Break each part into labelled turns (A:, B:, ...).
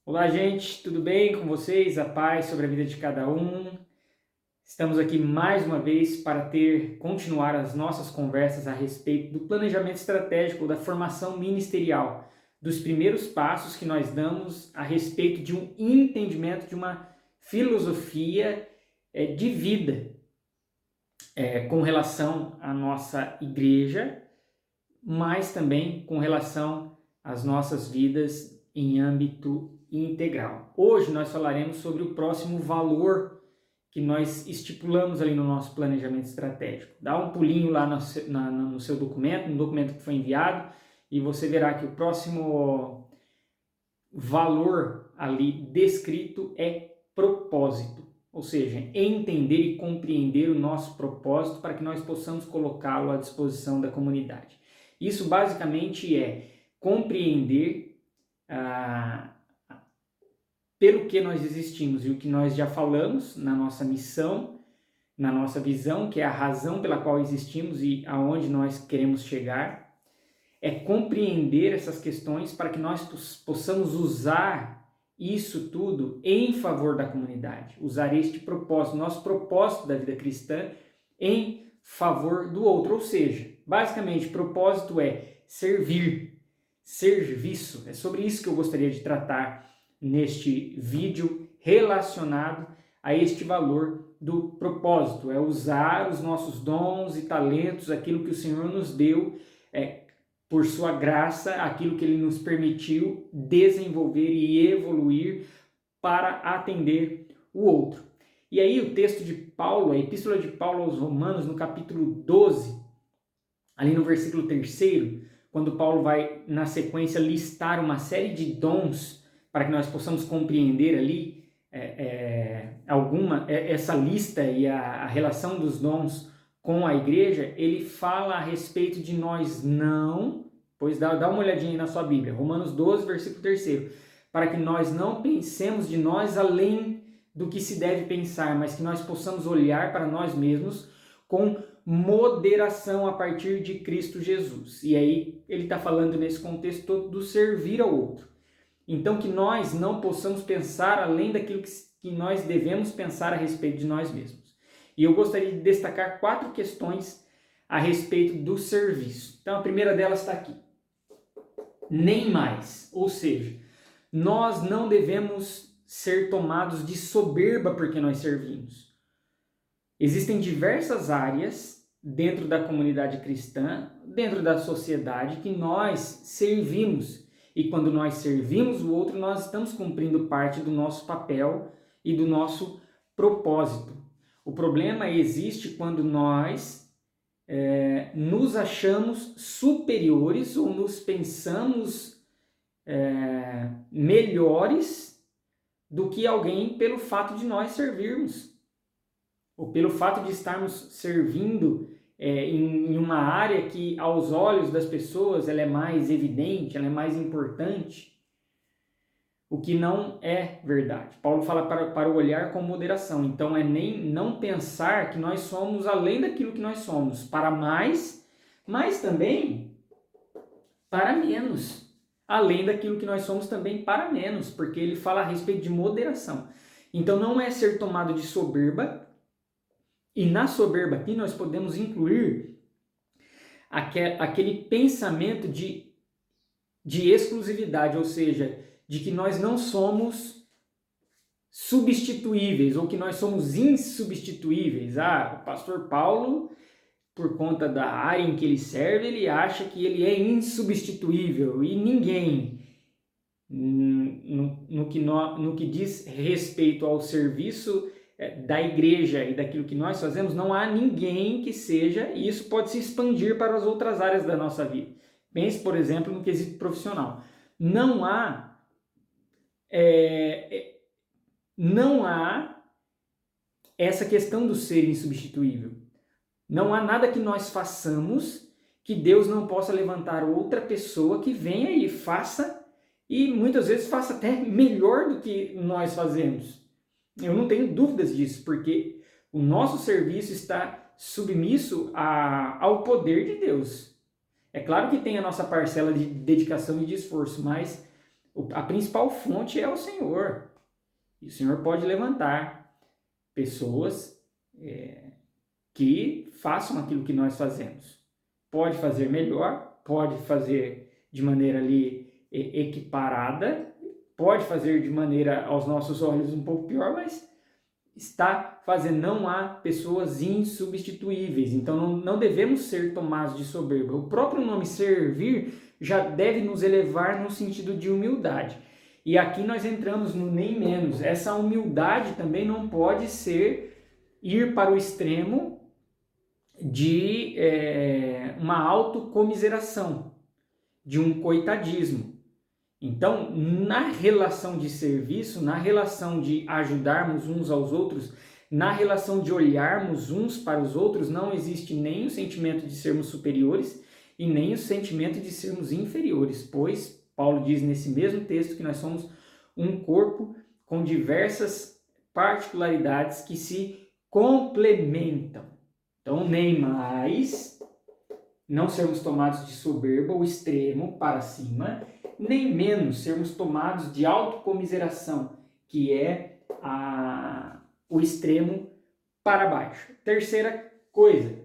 A: Olá, gente, tudo bem com vocês? A paz sobre a vida de cada um. Estamos aqui mais uma vez para continuar as nossas conversas a respeito do planejamento estratégico, da formação ministerial, dos primeiros passos que nós damos a respeito de um entendimento, de uma filosofia de vida com relação à nossa igreja, mas também com relação às nossas vidas em âmbito integral. Hoje nós falaremos sobre o próximo valor que nós estipulamos ali no nosso planejamento estratégico. Dá um pulinho lá no seu documento, no documento que foi enviado, e você verá que o próximo valor ali descrito é propósito, ou seja, entender e compreender o nosso propósito para que nós possamos colocá-lo à disposição da comunidade. Isso basicamente é compreender pelo que nós existimos e o que nós já falamos na nossa missão, na nossa visão, que é a razão pela qual existimos e aonde nós queremos chegar. É compreender essas questões para que nós possamos usar isso tudo em favor da comunidade, usar este propósito, nosso propósito da vida cristã em favor do outro, ou seja, basicamente, propósito é servir, serviço. É sobre isso que eu gostaria de tratar neste vídeo relacionado a este valor do propósito. É usar os nossos dons e talentos, aquilo que o Senhor nos deu, por sua graça, aquilo que Ele nos permitiu desenvolver e evoluir para atender o outro. E aí o texto de Paulo, a epístola de Paulo aos Romanos, no capítulo 12, ali no versículo 3, quando Paulo vai, na sequência, listar uma série de dons para que nós possamos compreender ali essa lista e a relação dos dons com a igreja, ele fala a respeito de nós não, pois dá uma olhadinha aí na sua Bíblia, Romanos 12, versículo 3, para que nós não pensemos de nós além do que se deve pensar, mas que nós possamos olhar para nós mesmos com moderação a partir de Cristo Jesus. E aí ele está falando nesse contexto todo do servir ao outro. Então que nós não possamos pensar além daquilo que nós devemos pensar a respeito de nós mesmos. E eu gostaria de destacar 4 questões a respeito do serviço. Então a primeira delas está aqui. Nem mais, ou seja, nós não devemos ser tomados de soberba porque nós servimos. Existem diversas áreas dentro da comunidade cristã, dentro da sociedade, que nós servimos. E quando nós servimos o outro, nós estamos cumprindo parte do nosso papel e do nosso propósito. O problema existe quando nós nos achamos superiores ou nos pensamos melhores do que alguém pelo fato de nós servirmos, ou pelo fato de estarmos servindo em uma área que aos olhos das pessoas ela é mais evidente, ela é mais importante, o que não é verdade. Paulo fala para olhar com moderação, então é nem não pensar que nós somos além daquilo que nós somos, para mais, mas também para menos, além daquilo que nós somos também para menos, porque ele fala a respeito de moderação. Então não é ser tomado de soberba, e na soberba aqui nós podemos incluir aquele pensamento de exclusividade, ou seja, de que nós não somos substituíveis ou que nós somos insubstituíveis. O pastor Paulo, por conta da área em que ele serve, ele acha que ele é insubstituível e ninguém, no que diz respeito ao serviço da igreja e daquilo que nós fazemos, não há ninguém que seja, e isso pode se expandir para as outras áreas da nossa vida. Pense, por exemplo, no quesito profissional. Não há essa questão do ser insubstituível. Não há nada que nós façamos que Deus não possa levantar outra pessoa que venha e faça, e muitas vezes faça até melhor do que nós fazemos. Eu não tenho dúvidas disso, porque o nosso serviço está submisso ao poder de Deus. É claro que tem a nossa parcela de dedicação e de esforço, mas A principal fonte é o Senhor. E o Senhor pode levantar pessoas que façam aquilo que nós fazemos. Pode fazer melhor, pode fazer de maneira ali equiparada, pode fazer de maneira aos nossos olhos um pouco pior, mas está fazendo. Não há pessoas insubstituíveis, então não devemos ser tomados de soberba. O próprio nome servir já deve nos elevar no sentido de humildade. E aqui nós entramos no nem menos. Essa humildade também não pode ser ir para o extremo de uma autocomiseração, de um coitadismo. Então, na relação de serviço, na relação de ajudarmos uns aos outros, na relação de olharmos uns para os outros, não existe nem o sentimento de sermos superiores e nem o sentimento de sermos inferiores, pois Paulo diz nesse mesmo texto que nós somos um corpo com diversas particularidades que se complementam. Então, nem mais não sermos tomados de soberba, o extremo para cima, nem menos sermos tomados de autocomiseração, que é o extremo para baixo. Terceira coisa,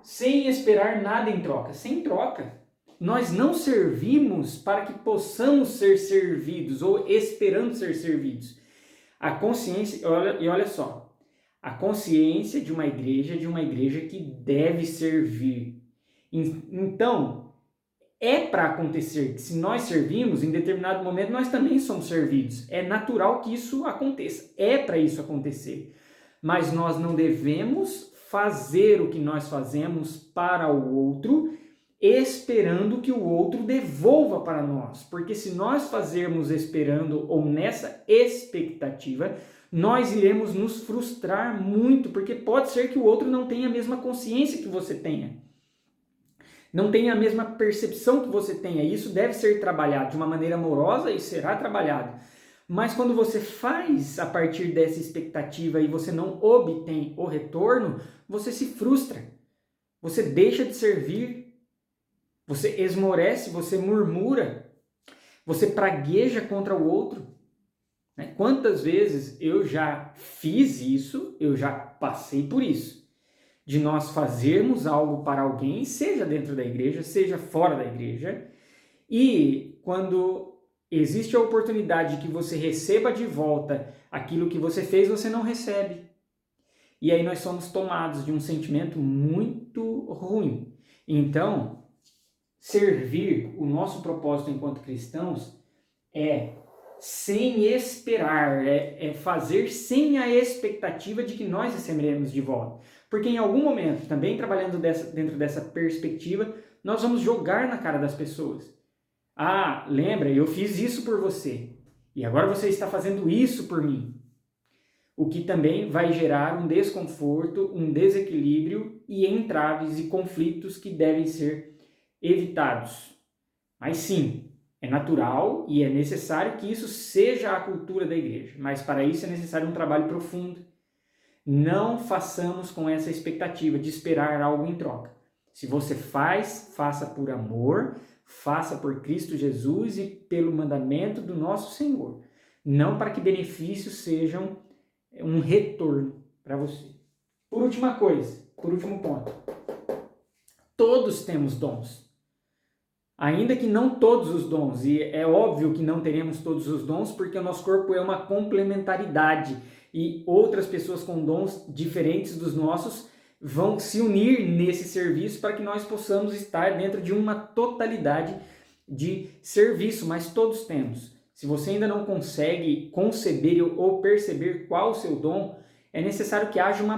A: sem esperar nada em troca. Sem troca. Nós não servimos para que possamos ser servidos ou esperando ser servidos. A consciência, olha só, a consciência de uma igreja que deve servir. Então, é para acontecer que se nós servimos, em determinado momento nós também somos servidos. É natural que isso aconteça, é para isso acontecer. Mas nós não devemos fazer o que nós fazemos para o outro, esperando que o outro devolva para nós. Porque se nós fazermos esperando ou nessa expectativa, nós iremos nos frustrar muito, porque pode ser que o outro não tenha a mesma consciência que você tenha. Não tenha a mesma percepção que você tenha. Isso deve ser trabalhado de uma maneira amorosa e será trabalhado. Mas quando você faz a partir dessa expectativa e você não obtém o retorno, você se frustra. Você deixa de servir. Você esmorece, você murmura. Você pragueja contra o outro. Quantas vezes eu já fiz isso, eu já passei por isso. De nós fazermos algo para alguém, seja dentro da igreja, seja fora da igreja, e quando existe a oportunidade de que você receba de volta aquilo que você fez, você não recebe. E aí nós somos tomados de um sentimento muito ruim. Então, servir, o nosso propósito enquanto cristãos é sem esperar, é fazer sem a expectativa de que nós receberemos de volta. Porque em algum momento, também trabalhando dentro dessa perspectiva, nós vamos jogar na cara das pessoas. Ah, lembra, eu fiz isso por você, e agora você está fazendo isso por mim. O que também vai gerar um desconforto, um desequilíbrio e entraves e conflitos que devem ser evitados. Mas sim, é natural e é necessário que isso seja a cultura da igreja, mas para isso é necessário um trabalho profundo. Não façamos com essa expectativa de esperar algo em troca. Se você faz, faça por amor, faça por Cristo Jesus e pelo mandamento do nosso Senhor. Não para que benefícios sejam um retorno para você. Por último ponto. Todos temos dons. Ainda que não todos os dons, e é óbvio que não teremos todos os dons, porque o nosso corpo é uma complementaridade e outras pessoas com dons diferentes dos nossos vão se unir nesse serviço para que nós possamos estar dentro de uma totalidade de serviço, mas todos temos. Se você ainda não consegue conceber ou perceber qual o seu dom, é necessário que haja uma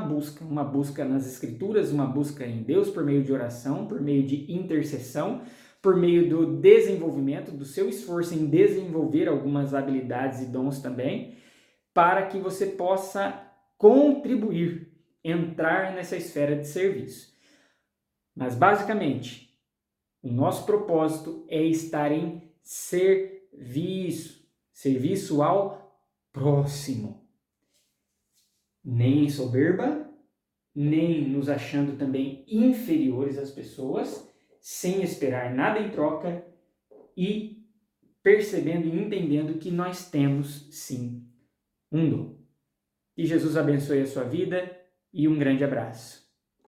A: busca nas Escrituras, uma busca em Deus por meio de oração, por meio de intercessão, por meio do desenvolvimento, do seu esforço em desenvolver algumas habilidades e dons também, para que você possa contribuir, entrar nessa esfera de serviço. Mas, basicamente, o nosso propósito é estar em serviço ao próximo. Nem em soberba, nem nos achando também inferiores às pessoas, sem esperar nada em troca e percebendo e entendendo que nós temos, sim, um dom. Que Jesus abençoe a sua vida e um grande abraço.